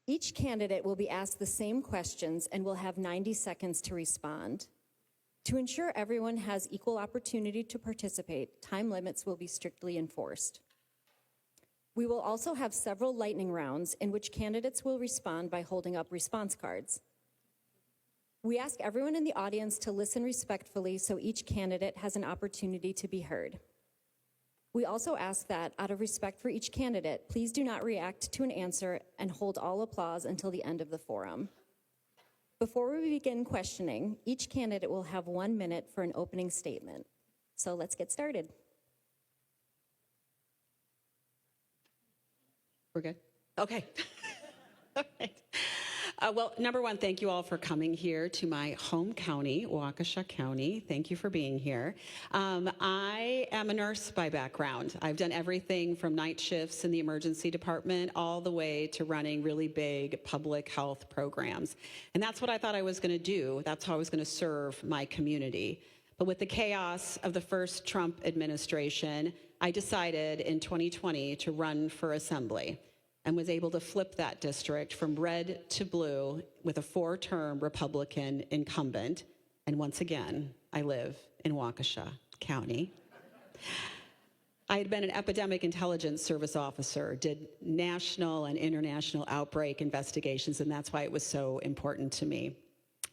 Each candidate will be asked the same questions and will have 90 seconds to respond. To ensure everyone has equal opportunity to participate, time limits will be strictly enforced. We will also have several lightning rounds in which candidates will respond by holding up response cards. We ask everyone in the audience to listen respectfully so each candidate has an opportunity to be heard. We also ask that, out of respect for each candidate, please do not react to an answer and hold all applause until the end of the forum. Before we begin questioning, each candidate will have 1 minute for an opening statement. So let's get started. We're good? Okay. All right. Well, number one, thank you all for coming here to my home county, Waukesha County. Thank you for being here. I am a nurse by background. I've done everything from night shifts in the emergency department all the way to running really big public health programs. And that's what I thought I was going to do. That's how I was going to serve my community. But with the chaos of the first Trump administration, I decided in 2020 to run for assembly, and was able to flip that district from red to blue with a 4-term Republican incumbent. And once again, I live in Waukesha County. I had been an epidemic intelligence service officer, did national and international outbreak investigations, and that's why it was so important to me.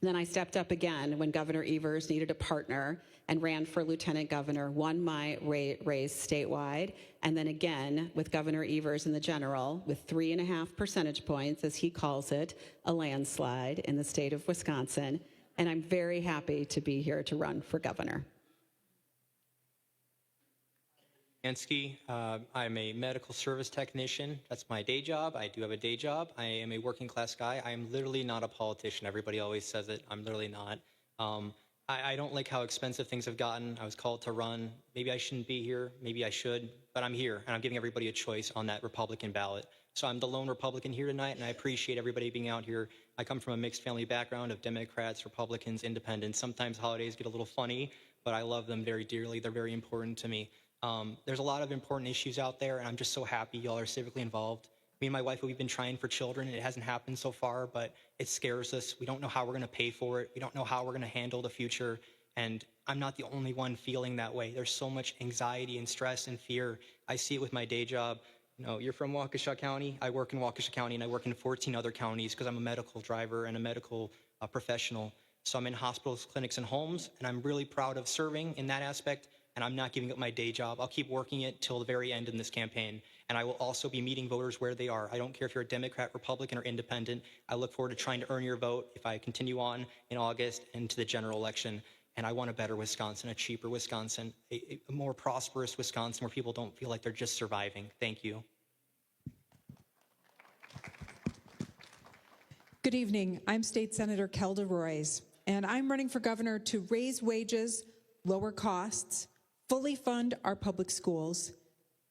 Then I stepped up again when Governor Evers needed a partner and ran for lieutenant governor, won my race statewide, and then again with Governor Evers in the general with 3.5 percentage points, as he calls it, a landslide in the state of Wisconsin. And I'm very happy to be here to run for governor. Manske. I'm a medical service technician. That's my day job. I do have a day job. I am a working class guy. I am literally not a politician. Everybody always says it. I'm literally not. I don't like how expensive things have gotten. I was called to run. Maybe I shouldn't be here. Maybe I should. But I'm here, and I'm giving everybody a choice on that Republican ballot. So I'm the lone Republican here tonight, and I appreciate everybody being out here. I come from a mixed family background of Democrats, Republicans, Independents. Sometimes holidays get a little funny, but I love them very dearly. They're very important to me. There's a lot of important issues out there, and I'm just so happy y'all are civically involved. Me and my wife, we've been trying for children, and it hasn't happened so far, but it scares us. We don't know how we're going to pay for it. We don't know how we're going to handle the future, and I'm not the only one feeling that way. There's so much anxiety and stress and fear. I see it with my day job. You know, you're from Waukesha County. I work in Waukesha County, and I work in 14 other counties because I'm a medical driver and a medical professional. So I'm in hospitals, clinics, and homes, and I'm really proud of serving in that aspect. And I'm not giving up my day job. I'll keep working it till the very end in this campaign. And I will also be meeting voters where they are. I don't care if you're a Democrat, Republican, or Independent. I look forward to trying to earn your vote if I continue on in August into the general election. And I want a better Wisconsin, a cheaper Wisconsin, a more prosperous Wisconsin where people don't feel like they're just surviving. Thank you. Good evening. I'm State Senator Kelda Roys, and I'm running for governor to raise wages, lower costs, fully fund our public schools,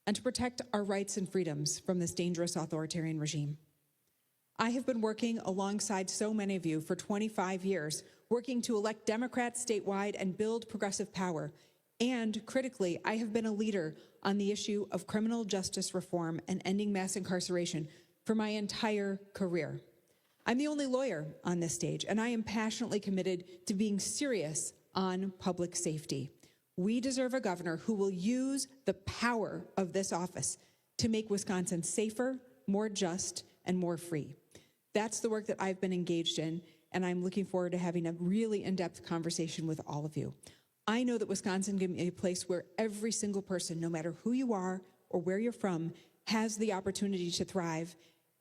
and to protect our rights and freedoms from this dangerous authoritarian regime. I have been working alongside so many of you for 25 years, working to elect Democrats statewide and build progressive power. And critically, I have been a leader on the issue of criminal justice reform and ending mass incarceration for my entire career. I'm the only lawyer on this stage, and I am passionately committed to being serious on public safety. We deserve a governor who will use the power of this office to make Wisconsin safer, more just, and more free. That's the work that I've been engaged in, and I'm looking forward to having a really in-depth conversation with all of you. I know that Wisconsin can be a place where every single person, no matter who you are or where you're from, has the opportunity to thrive,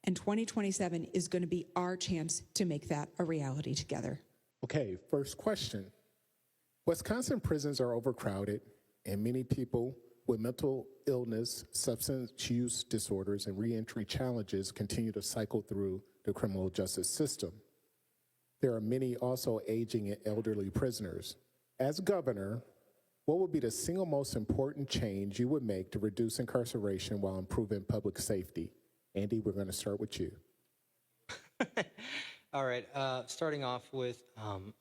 and 2027 is going to be our chance to make that a reality together. Okay, first question. Wisconsin prisons are overcrowded, and many people with mental illness, substance use disorders, and reentry challenges continue to cycle through the criminal justice system. There are many also aging and elderly prisoners. As governor, what would be the single most important change you would make to reduce incarceration while improving public safety? Andy, we're going to start with you. All right, starting off with,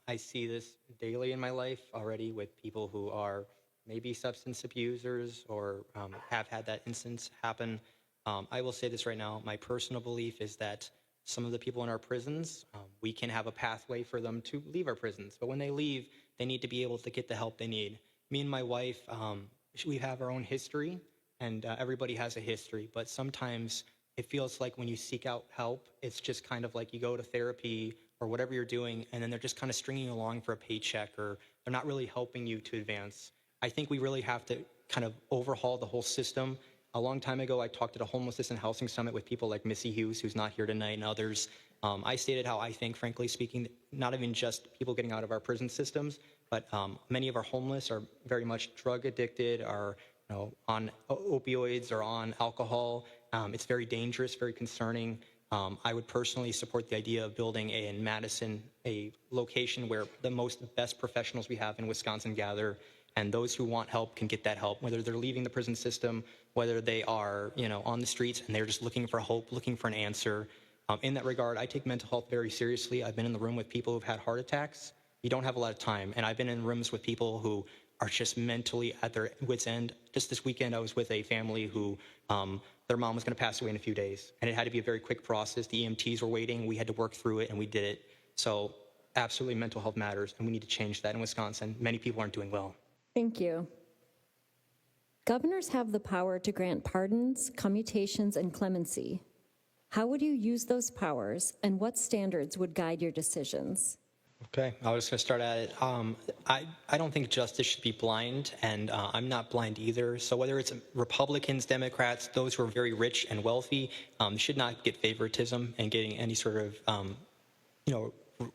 I see this daily in my life already with people who are maybe substance abusers or have had that instance happen. I will say this right now, my personal belief is that some of the people in our prisons, we can have a pathway for them to leave our prisons. But when they leave, they need to be able to get the help they need. Me and my wife, we have our own history, and everybody has a history. But sometimes it feels like when you seek out help, it's just kind of like you go to therapy or whatever you're doing, and then they're just kind of stringing you along for a paycheck, or they're not really helping you to advance. I think we really have to kind of overhaul the whole system. A long time ago, I talked at a homelessness and housing summit with people like Missy Hughes, who's not here tonight, and others. I stated how I think, frankly speaking, not even just people getting out of our prison systems, but many of our homeless are very much drug addicted, are on opioids or on alcohol. It's very dangerous, very concerning. I would personally support the idea of building in Madison a location where the best professionals we have in Wisconsin gather, and those who want help can get that help, whether they're leaving the prison system, whether they are on the streets and they're just looking for hope, looking for an answer. In that regard, I take mental health very seriously. I've been in the room with people who've had heart attacks. You don't have a lot of time, and I've been in rooms with people who are just mentally at their wits' end. Just this weekend, I was with a family who their mom was going to pass away in a few days, and it had to be a very quick process. The EMTs were waiting. We had to work through it, and we did it. So absolutely, mental health matters, and we need to change that in Wisconsin. Many people aren't doing well. Thank you. Governors have the power to grant pardons, commutations, and clemency. How would you use those powers, and what standards would guide your decisions? Okay, I was going to start at it. I don't think justice should be blind, and I'm not blind either. So whether it's Republicans, Democrats, those who are very rich and wealthy, should not get favoritism and getting any sort of,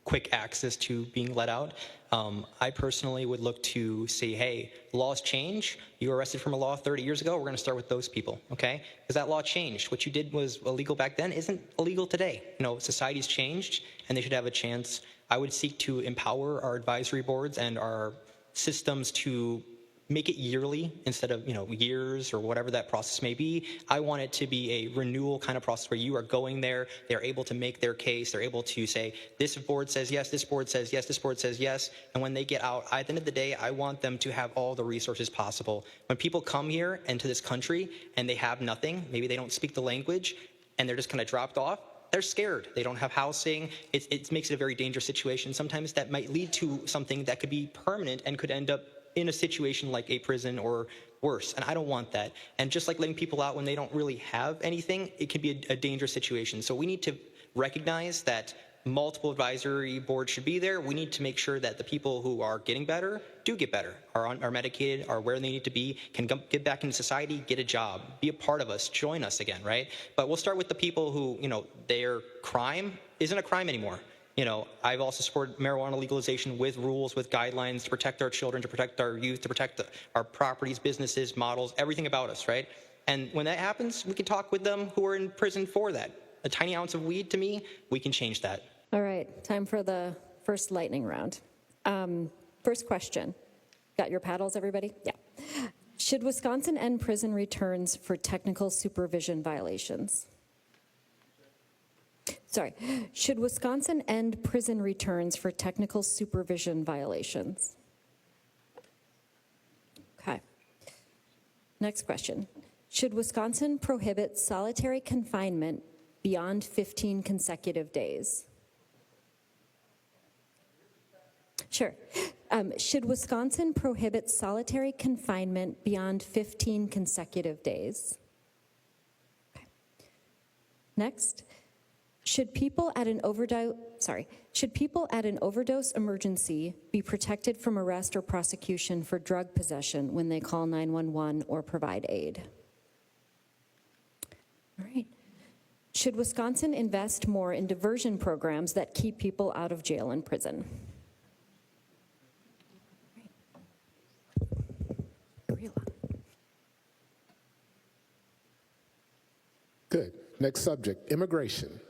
quick access to being let out. I personally would look to say, hey, laws change. You were arrested from a law 30 years ago. We're going to start with those people, okay? Because that law changed. What you did was illegal back then isn't illegal today. Society's changed, and they should have a chance. I would seek to empower our advisory boards and our systems to make it yearly instead of years or whatever that process may be. I want it to be a renewal kind of process where you are going there, they're able to make their case, they're able to say, this board says yes, this board says yes, this board says yes, and when they get out, at the end of the day, I want them to have all the resources possible. When people come here into this country and they have nothing, maybe they don't speak the language, and they're just kind of dropped off, they're scared. They don't have housing. It makes it a very dangerous situation. Sometimes that might lead to something that could be permanent and could end up in a situation like a prison or worse, and I don't want that. And just like letting people out when they don't really have anything, it can be a dangerous situation. So we need to recognize that multiple advisory boards should be there. We need to make sure that the people who are getting better do get better, are medicated, are where they need to be, can get back into society, get a job, be a part of us, join us again, right? But we'll start with the people who, their crime isn't a crime anymore. I've also supported marijuana legalization with rules, with guidelines to protect our children, to protect our youth, to protect our properties, businesses, models, everything about us, right? And when that happens, we can talk with them who are in prison for that. A tiny ounce of weed, to me, we can change that. All right, time for the first lightning round. First question. Got your paddles, everybody? Yeah. Should Wisconsin end prison returns for technical supervision violations? Sorry. Should Wisconsin end prison returns for technical supervision violations? Okay. Next question. Should Wisconsin prohibit solitary confinement beyond 15 consecutive days? Sure. Should Wisconsin prohibit solitary confinement beyond 15 consecutive days? Okay. Next. Should people at an overdose emergency be protected from arrest or prosecution for drug possession when they call 911 or provide aid? All right. Should Wisconsin invest more in diversion programs that keep people out of jail and prison? Good. Next subject, immigration.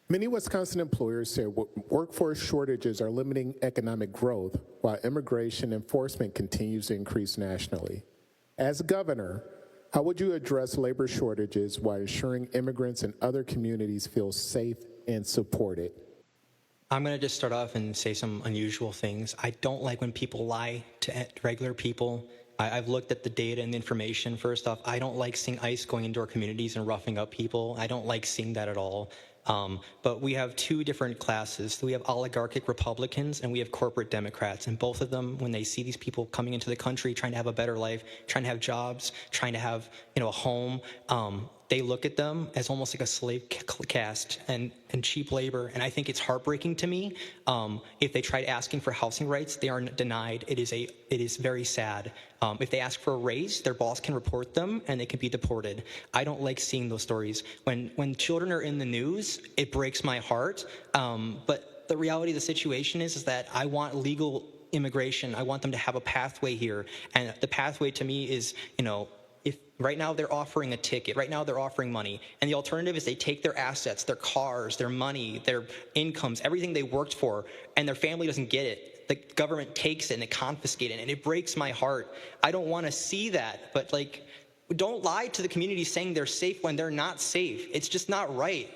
Many Wisconsin employers say workforce shortages are limiting economic growth while immigration enforcement continues to increase nationally. As governor, how would you address labor shortages while ensuring immigrants and other communities feel safe and supported? I'm going to just start off and say some unusual things. I don't like when people lie to regular people. I've looked at the data and the information. First off, I don't like seeing ICE going into our communities and roughing up people. I don't like seeing that at all. But we have two different classes. We have oligarchic Republicans and we have corporate Democrats. And both of them, when they see these people coming into the country, trying to have a better life, trying to have jobs, trying to have, a home, they look at them as almost like a slave caste and cheap labor. And I think it's heartbreaking to me. If they try asking for housing rights, they are denied. It is very sad. If they ask for a raise, their boss can report them and they can be deported. I don't like seeing those stories. When children are in the news, it breaks my heart. But the reality of the situation is that I want legal immigration. I want them to have a pathway here. And the pathway to me is, if right now they're offering a ticket, right now they're offering money, and the alternative is they take their assets, their cars, their money, their incomes, everything they worked for, and their family doesn't get it. The government takes it and they confiscate it, and it breaks my heart. I don't want to see that, but don't lie to the community saying they're safe when they're not safe. It's just not right.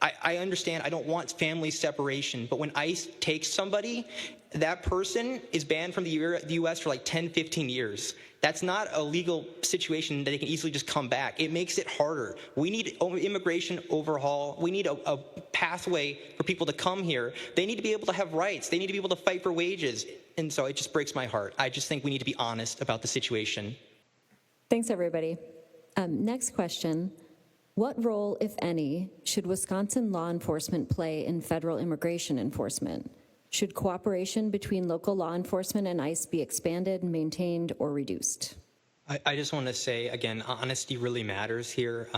I understand I don't want family separation, but when ICE takes somebody, that person is banned from the U.S. for 10, 15 years. That's not a legal situation that they can easily just come back. It makes it harder. We need immigration overhaul. We need a pathway for people to come here. They need to be able to have rights. They need to be able to fight for wages. And so it just breaks my heart. I just think we need to be honest about the situation. Thanks, everybody. Next question. What role, if any, should Wisconsin law enforcement play in federal immigration enforcement? Should cooperation between local law enforcement and ICE be expanded, maintained, or reduced? I just want to say, again, honesty really matters here.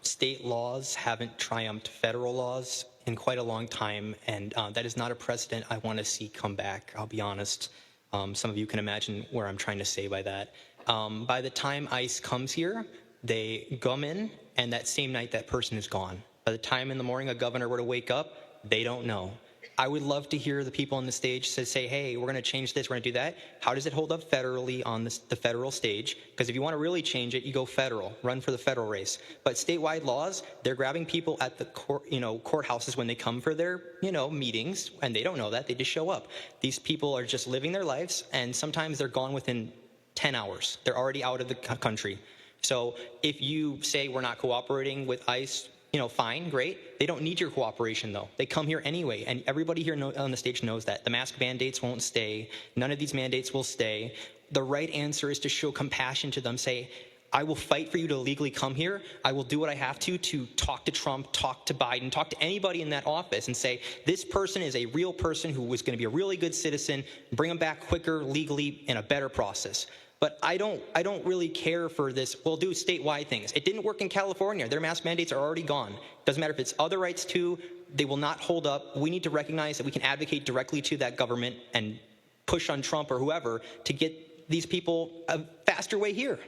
State laws haven't triumphed federal laws in quite a long time, and that is not a precedent I want to see come back, I'll be honest. Some of you can imagine where I'm trying to say by that. By the time ICE comes here, they come in, and that same night that person is gone. By the time in the morning a governor were to wake up, they don't know. I would love to hear the people on the stage say, hey, we're going to change this, we're going to do that. How does it hold up federally on the federal stage? Because if you want to really change it, you go federal, run for the federal race. But statewide laws, they're grabbing people at the courthouses when they come for their, meetings, and they don't know that. They just show up. These people are just living their lives, and sometimes they're gone within 10 hours. They're already out of the country. So if you say we're not cooperating with ICE, fine, great. They don't need your cooperation, though. They come here anyway, and everybody here on the stage knows that. The mask mandates won't stay. None of these mandates will stay. The right answer is to show compassion to them. Say, I will fight for you to legally come here. I will do what I have to talk to Trump, talk to Biden, talk to anybody in that office and say, this person is a real person who was going to be a really good citizen. Bring them back quicker, legally, in a better process. But I don't really care for this, we'll do statewide things. It didn't work in California. Their mask mandates are already gone. Doesn't matter if it's other rights too, they will not hold up. We need to recognize that we can advocate directly to that government and push on Trump or whoever to get these people a faster way here.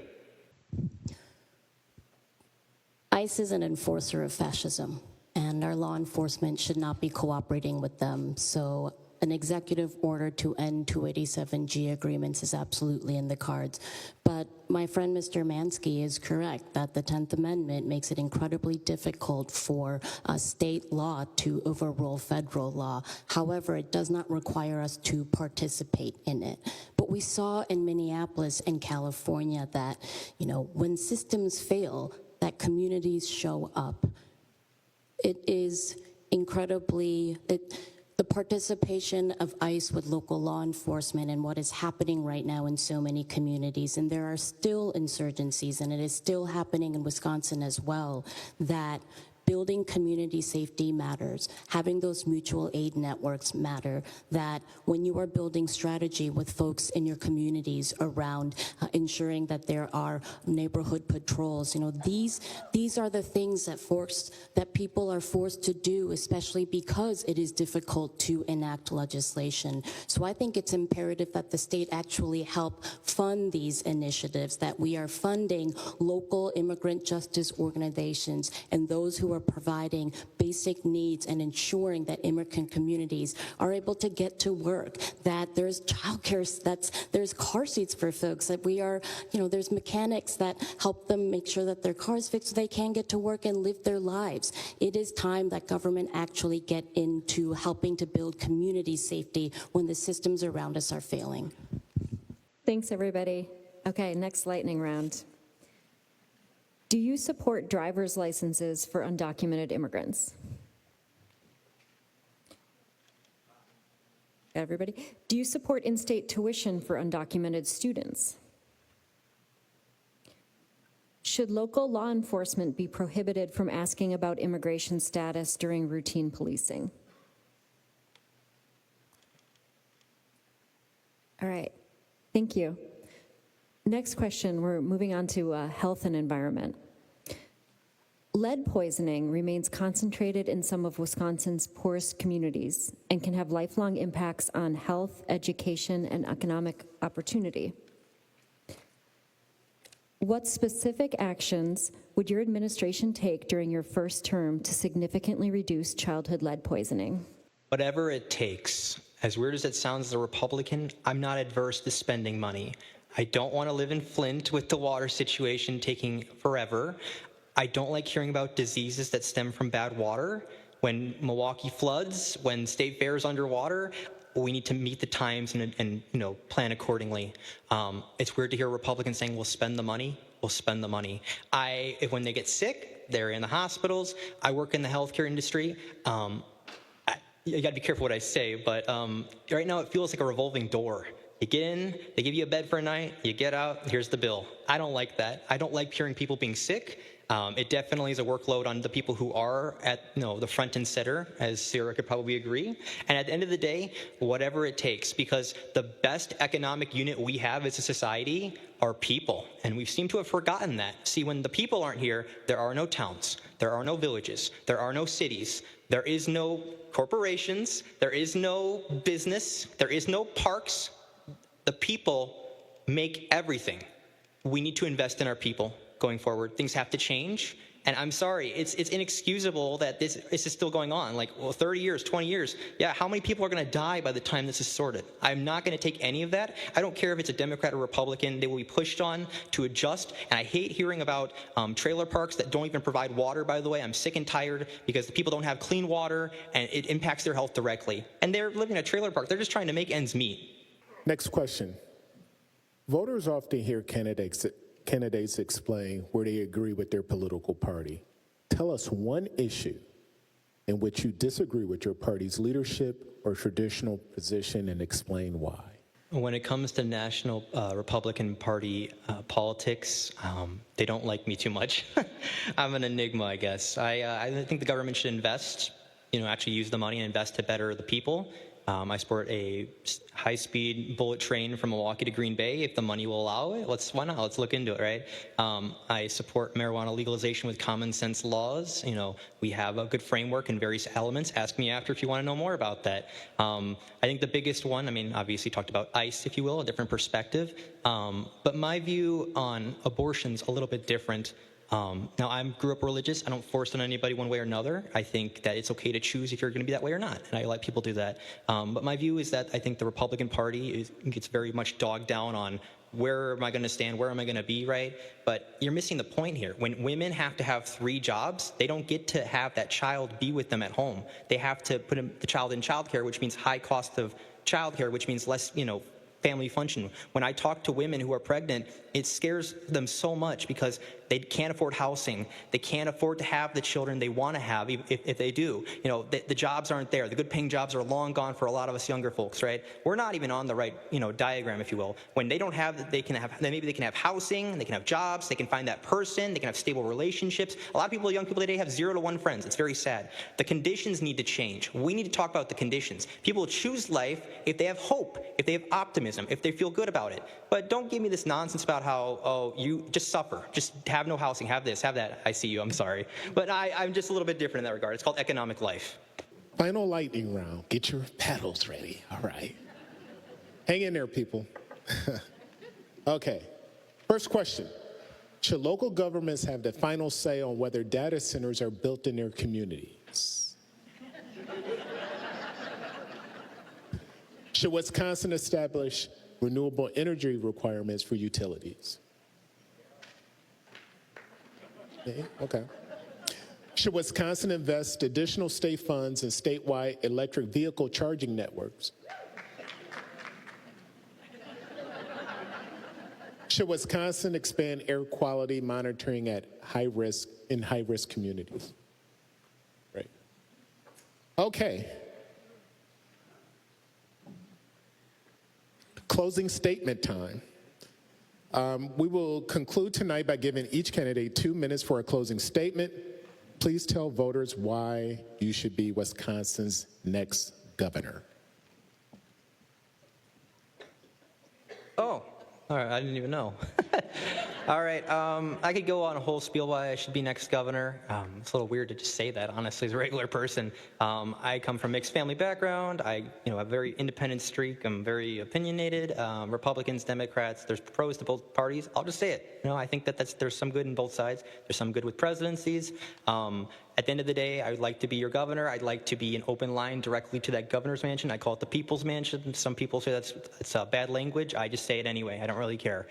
ICE is an enforcer of fascism, and our law enforcement should not be cooperating with them. So an executive order to end 287G agreements is absolutely in the cards. But my friend Mr. Manske is correct that the 10th Amendment makes it incredibly difficult for state law to overrule federal law. However, it does not require us to participate in it. But we saw in Minneapolis and California that, when systems fail, that communities show up. It is incredibly... The participation of ICE with local law enforcement and what is happening right now in so many communities, and there are still insurgencies, and it is still happening in Wisconsin as well, that building community safety matters. Having those mutual aid networks matter. That when you are building strategy with folks in your communities around ensuring that there are neighborhood patrols, these are the things that people are forced to do, especially because it is difficult to enact legislation. So I think it's imperative that the state actually help fund these initiatives, that we are funding local immigrant justice organizations and those who are providing basic needs and ensuring that immigrant communities are able to get to work, that there's childcare, there's car seats for folks, that we are, there's mechanics that help them make sure that their car's fixed so they can get to work and live their lives. It is time that government actually get into helping to build community safety when the systems around us are failing. Thanks, everybody. Okay, next lightning round. Do you support driver's licenses for undocumented immigrants? Got everybody? Do you support in-state tuition for undocumented students? Should local law enforcement be prohibited from asking about immigration status during routine policing? All right, thank you. Next question, we're moving on to health and environment. Lead poisoning remains concentrated in some of Wisconsin's poorest communities and can have lifelong impacts on health, education, and economic opportunity. What specific actions would your administration take during your first term to significantly reduce childhood lead poisoning? Whatever it takes. As weird as it sounds as a Republican, I'm not adverse to spending money. I don't want to live in Flint with the water situation taking forever. I don't like hearing about diseases that stem from bad water. When Milwaukee floods, when State Fair is underwater, we need to meet the times and plan accordingly. It's weird to hear Republicans saying, we'll spend the money. We'll spend the money. When they get sick, they're in the hospitals. I work in the healthcare industry. You got to be careful what I say, but right now it feels like a revolving door. You get in, they give you a bed for a night, you get out, here's the bill. I don't like that. I don't like hearing people being sick. It definitely is a workload on the people who are at the front and center, as Sarah could probably agree. And at the end of the day, whatever it takes, because the best economic unit we have as a society are people, and we seem to have forgotten that. See, when the people aren't here, there are no towns, there are no villages, there are no cities, there is no corporations, there is no business, there is no parks. The people make everything. We need to invest in our people going forward. Things have to change. And I'm sorry, it's inexcusable that this is still going on. 30 years, 20 years. Yeah, how many people are going to die by the time this is sorted? I'm not going to take any of that. I don't care if it's a Democrat or Republican. They will be pushed on to adjust. And I hate hearing about trailer parks that don't even provide water, by the way. I'm sick and tired because the people don't have clean water, and it impacts their health directly. And they're living in a trailer park. They're just trying to make ends meet. Next question. Voters often hear candidates explain where they agree with their political party. Tell us one issue in which you disagree with your party's leadership or traditional position and explain why. When it comes to national Republican Party politics, they don't like me too much. I'm an enigma, I guess. I think the government should invest, actually use the money and invest to better the people. I support a high-speed bullet train from Milwaukee to Green Bay if the money will allow it. Why not? Let's look into it, right? I support marijuana legalization with common sense laws. We have a good framework and various elements. Ask me after if you want to know more about that. I think the biggest one, obviously talked about ICE, if you will, a different perspective. But my view on abortion's a little bit different. Now, I grew up religious. I don't force it on anybody one way or another. I think that it's okay to choose if you're going to be that way or not, and I let people do that. But my view is that I think the Republican Party gets very much dogged down on where am I going to stand, where am I going to be, right? But you're missing the point here. When women have to have 3 jobs, they don't get to have that child be with them at home. They have to put the child in childcare, which means high cost of childcare, which means less, family function. When I talk to women who are pregnant, it scares them so much because they can't afford housing. They can't afford to have the children they want to have if they do. The jobs aren't there. The good paying jobs are long gone for a lot of us younger folks, right? We're not even on the right, diagram, if you will. When they don't have, maybe they can have housing, they can have jobs, they can find that person, they can have stable relationships. A lot of people, young people today, have 0 to 1 friends. It's very sad. The conditions need to change. We need to talk about the conditions. People choose life if they have hope, if they have optimism, if they feel good about it. But don't give me this nonsense about how, you just suffer, just have no housing, have this, have that. I see you, I'm sorry. But I'm just a little bit different in that regard. It's called economic life. Final lightning round. Get your paddles ready. All right. Hang in there, people. Okay. First question. Should local governments have the final say on whether data centers are built in their communities? Should Wisconsin establish renewable energy requirements for utilities? Okay. Should Wisconsin invest additional state funds in statewide electric vehicle charging networks? Should Wisconsin expand air quality monitoring in high-risk communities? Right. Okay. Closing statement time. We will conclude tonight by giving each candidate 2 minutes for a closing statement. Please tell voters why you should be Wisconsin's next governor. Oh, all right, I didn't even know. All right, I could go on a whole spiel why I should be next governor. It's a little weird to just say that, honestly, as a regular person. I come from a mixed family background. I have a very independent streak. I'm very opinionated. Republicans, Democrats, there's pros to both parties. I'll just say it. I think that there's some good in both sides. There's some good with presidencies. At the end of the day, I would like to be your governor. I'd like to be an open line directly to that governor's mansion. I call it the people's mansion. Some people say it's bad language. I just say it anyway. I don't really care.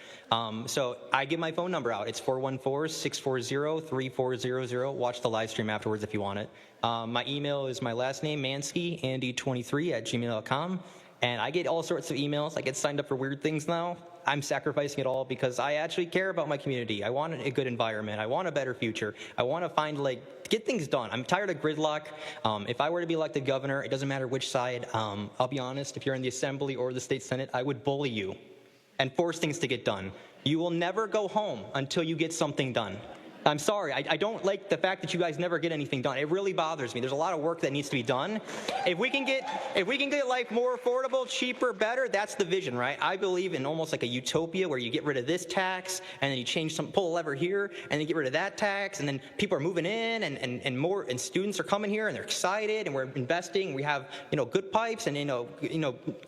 So I give my phone number out. It's 414-640-3400. Watch the live stream afterwards if you want it. My email is my last name, Manske, Andy23@gmail.com. And I get all sorts of emails. I get signed up for weird things now. I'm sacrificing it all because I actually care about my community. I want a good environment. I want a better future. I want to get things done. I'm tired of gridlock. If I were to be elected governor, it doesn't matter which side. I'll be honest, if you're in the Assembly or the State Senate, I would bully you and force things to get done. You will never go home until you get something done. I'm sorry, I don't like the fact that you guys never get anything done. It really bothers me. There's a lot of work that needs to be done. If we can get life more affordable, cheaper, better, that's the vision, right? I believe in almost like a utopia where you get rid of this tax and then you pull a lever here and then get rid of that tax and then people are moving in and students are coming here and they're excited and we're investing. We have good pipes and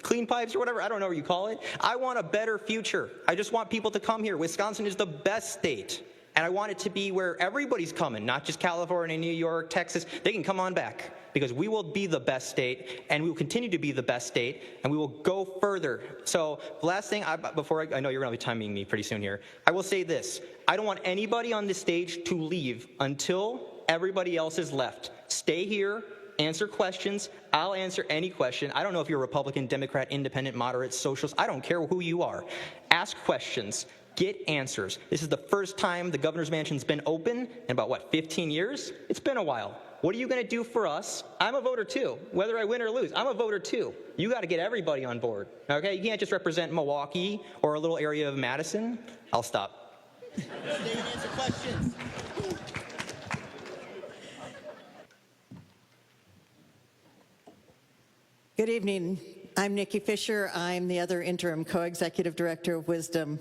clean pipes or whatever. I don't know what you call it. I want a better future. I just want people to come here. Wisconsin is the best state. And I want it to be where everybody's coming, not just California, New York, Texas. They can come on back because we will be the best state and we will continue to be the best state and we will go further. So the last thing, before I know you're going to be timing me pretty soon here, I will say this. I don't want anybody on this stage to leave until everybody else is left. Stay here. Answer questions. I'll answer any question. I don't know if you're a Republican, Democrat, Independent, Moderate, Socialist. I don't care who you are. Ask questions. Get answers. This is the first time the governor's mansion's been open in about, 15 years? It's been a while. What are you going to do for us? I'm a voter too. Whether I win or lose, I'm a voter too. You got to get everybody on board. Okay? You can't just represent Milwaukee or a little area of Madison. I'll stop. Stay and answer questions. Good evening. I'm Nikki Fisher. I'm the other interim co-executive director of Wisdom.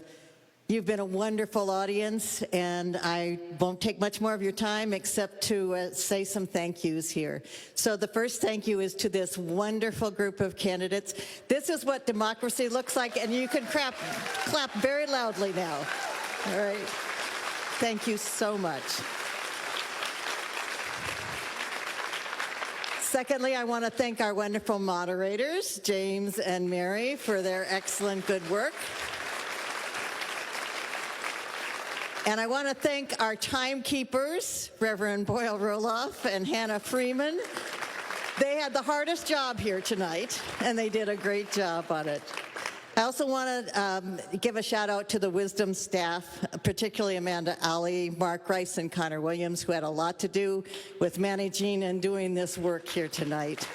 You've been a wonderful audience, and I won't take much more of your time except to say some thank yous here. So the first thank you is to this wonderful group of candidates. This is what democracy looks like, and you can clap very loudly now. All right. Thank you so much. Secondly, I want to thank our wonderful moderators, James and Mary, for their excellent good work. And I want to thank our timekeepers, Reverend Boyle Roloff and Hannah Freeman. They had the hardest job here tonight, and they did a great job on it. I also want to give a shout out to the Wisdom staff, particularly Amanda Alley, Mark Rice, and Connor Williams, who had a lot to do with managing and doing this work here tonight.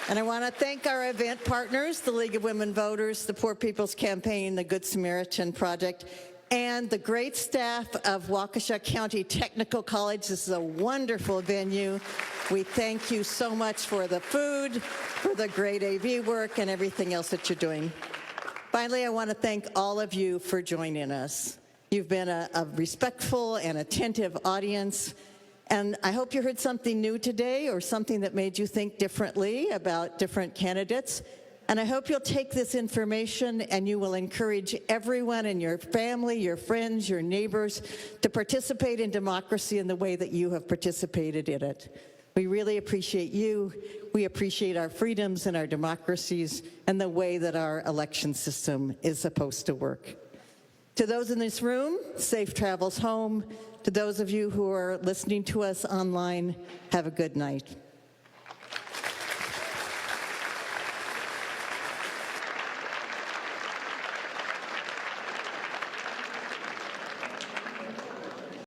And I want to thank our event partners, the League of Women Voters, the Poor People's Campaign, the Good Samaritan Project, and the great staff of Waukesha County Technical College. This is a wonderful venue. We thank you so much for the food, for the great AV work, and everything else that you're doing. Finally, I want to thank all of you for joining us. You've been a respectful and attentive audience, and I hope you heard something new today or something that made you think differently about different candidates. And I hope you'll take this information and you will encourage everyone in your family, your friends, your neighbors to participate in democracy in the way that you have participated in it. We really appreciate you. We appreciate our freedoms and our democracies and the way that our election system is supposed to work. To those in this room, safe travels home. To those of you who are listening to us online, have a good night.